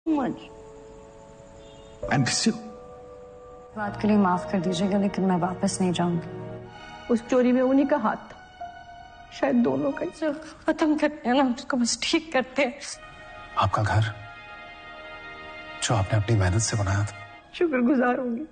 Much. I miss you. बात के लिए माफ कर दीजिएगा, लेकिन मैं वापस नहीं जाऊंगी। उस चोरी में उन्हीं का हाथ था, शायद दोनों का। जो खत्म करते हैं ना, उसको बस ठीक करते हैं। आपका घर जो आपने अपनी मेहनत से बनाया था। शुक्रगुजार होंगी।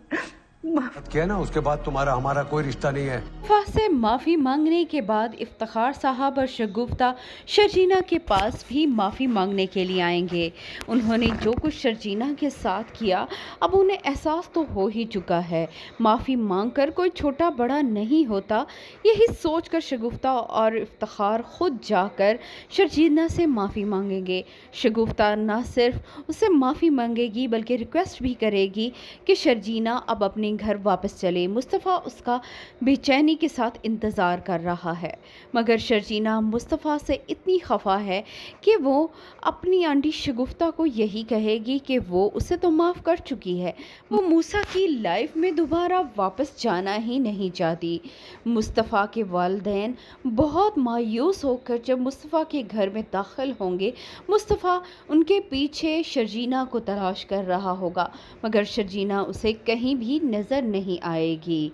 किया ना, उसके बाद तुम्हारा हमारा कोई रिश्ता नहीं है। इफ्तिखार से माफ़ी मांगने के बाद इफ्तिखार साहब और शगुफ्ता शर्जीना के पास भी माफ़ी मांगने के लिए आएंगे। उन्होंने जो कुछ शर्जीना के साथ किया, अब उन्हें एहसास तो हो ही चुका है। माफ़ी मांगकर कोई छोटा बड़ा नहीं होता, यही सोचकर शगुफ्ता और इफ्तिखार खुद जाकर शर्जीना से माफ़ी मांगेंगे। शगुफ्ता न सिर्फ उससे माफ़ी मांगेगी बल्कि रिक्वेस्ट भी करेगी कि शर्जीना अब अपने घर वापस चले। मुस्तफ़ा उसका बेचैनी के साथ इंतज़ार कर रहा है, मगर शर्जीना मुस्तफ़ा से इतनी खफा है कि वो अपनी आंटी शगुफ्ता को यही कहेगी कि वो उसे तो माफ़ कर चुकी है, वो मूसा की लाइफ में दोबारा वापस जाना ही नहीं चाहती। मुस्तफ़ा के वालिदैन बहुत मायूस होकर जब मुस्तफ़ा के घर में दाखिल होंगे, मुस्तफ़ा उनके पीछे शर्जीना को तलाश कर रहा होगा, मगर शर्जीना उसे कहीं भी नज़र नहीं आएगी।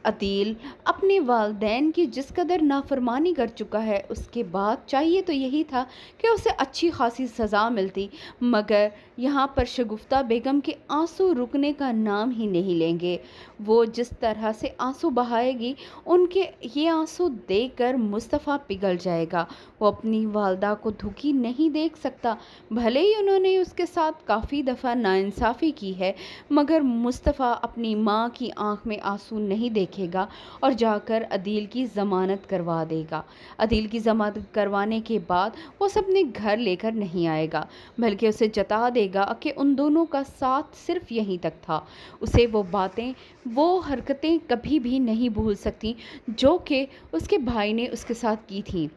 अदील अपने वालिदैन की जिस कदर नाफरमानी कर चुका है, उसके बाद चाहिए तो यही था कि उसे अच्छी खासी सज़ा मिलती, मगर यहाँ पर शगुफ्ता बेगम के आंसू रुकने का नाम ही नहीं लेंगे। वो जिस तरह से आंसू बहाएगी, उनके ये आंसू देखकर मुस्तफ़ा पिघल जाएगा। वो अपनी वालदा को दुखी नहीं देख सकता। भले ही उन्होंने उसके साथ काफ़ी दफ़ा नाइंसाफ़ी की है, मगर मुस्तफ़ा अपनी माँ की आंख में आंसू नहीं देखेगा और जाकर अदील की ज़मानत करवा देगा। अदील की ज़मानत करवाने के बाद वो उसे अपने घर लेकर नहीं आएगा, बल्कि उसे जता देगा कि उन दोनों का साथ सिर्फ यहीं तक था। उसे वो बातें, वो हरकतें कभी भी नहीं भूल सकती जो कि उसके भाई ने उसके साथ की थी।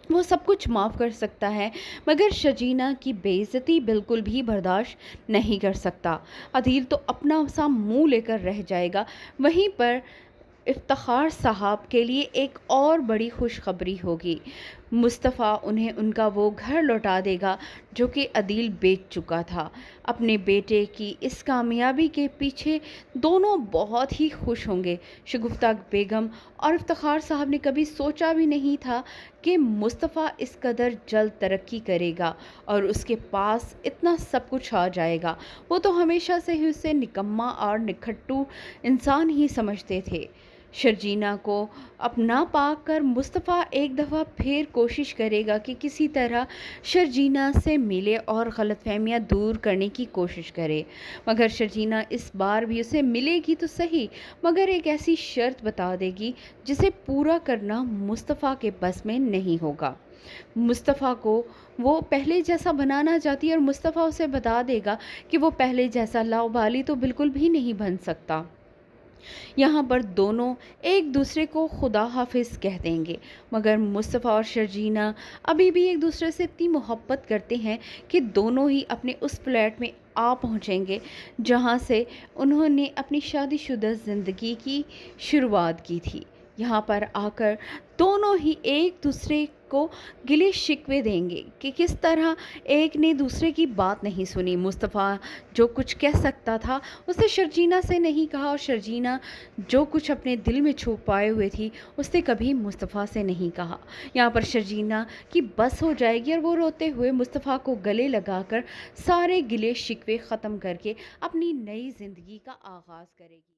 वो सब कुछ माफ़ कर सकता है, मगर शर्जीना की बेइज्जती बिल्कुल भी बर्दाश्त नहीं कर सकता। अदील तो अपना सा मुंह लेकर रह जाएगा। वहीं पर इफ्तिखार साहब के लिए एक और बड़ी खुशखबरी होगी। मुस्तफ़ा उन्हें उनका वो घर लौटा देगा जो कि अदील बेच चुका था। अपने बेटे की इस कामयाबी के पीछे दोनों बहुत ही खुश होंगे। शगुफ्ता बेगम और इफ्तिखार साहब ने कभी सोचा भी नहीं था कि मुस्तफ़ा इस कदर जल्द तरक्की करेगा और उसके पास इतना सब कुछ आ जाएगा। वो तो हमेशा से ही उसे निकम्मा और निखट्टू इंसान ही समझते थे। शर्जीना को अपना पाकर मुस्तफ़ा एक दफ़ा फिर कोशिश करेगा कि किसी तरह शर्जीना से मिले और गलतफहमियां दूर करने की कोशिश करे, मगर शर्जीना इस बार भी उसे मिलेगी तो सही, मगर एक ऐसी शर्त बता देगी जिसे पूरा करना मुस्तफ़ा के बस में नहीं होगा। मुस्तफ़ा को वो पहले जैसा बनाना चाहती है और मुस्तफ़ा उसे बता देगा कि वो पहले जैसा लाउबाली तो बिल्कुल भी नहीं बन सकता। यहाँ पर दोनों एक दूसरे को खुदा हाफिज़ कह देंगे, मगर मुस्तफ़ा और शर्जीना अभी भी एक दूसरे से इतनी मोहब्बत करते हैं कि दोनों ही अपने उस फ्लैट में आ पहुँचेंगे जहाँ से उन्होंने अपनी शादीशुदा ज़िंदगी की शुरुआत की थी। यहाँ पर आकर दोनों ही एक दूसरे को गिले शिकवे देंगे कि किस तरह एक ने दूसरे की बात नहीं सुनी। मुस्तफ़ा जो कुछ कह सकता था उसे शर्जीना से नहीं कहा, और शर्जीना जो कुछ अपने दिल में छुपाए हुए थी उसने कभी मुस्तफ़ा से नहीं कहा। यहाँ पर शर्जीना की बस हो जाएगी और वो रोते हुए मुस्तफ़ा को गले लगाकर सारे गिले शिकवे ख़त्म करके अपनी नई ज़िंदगी का आगाज़ करेगी।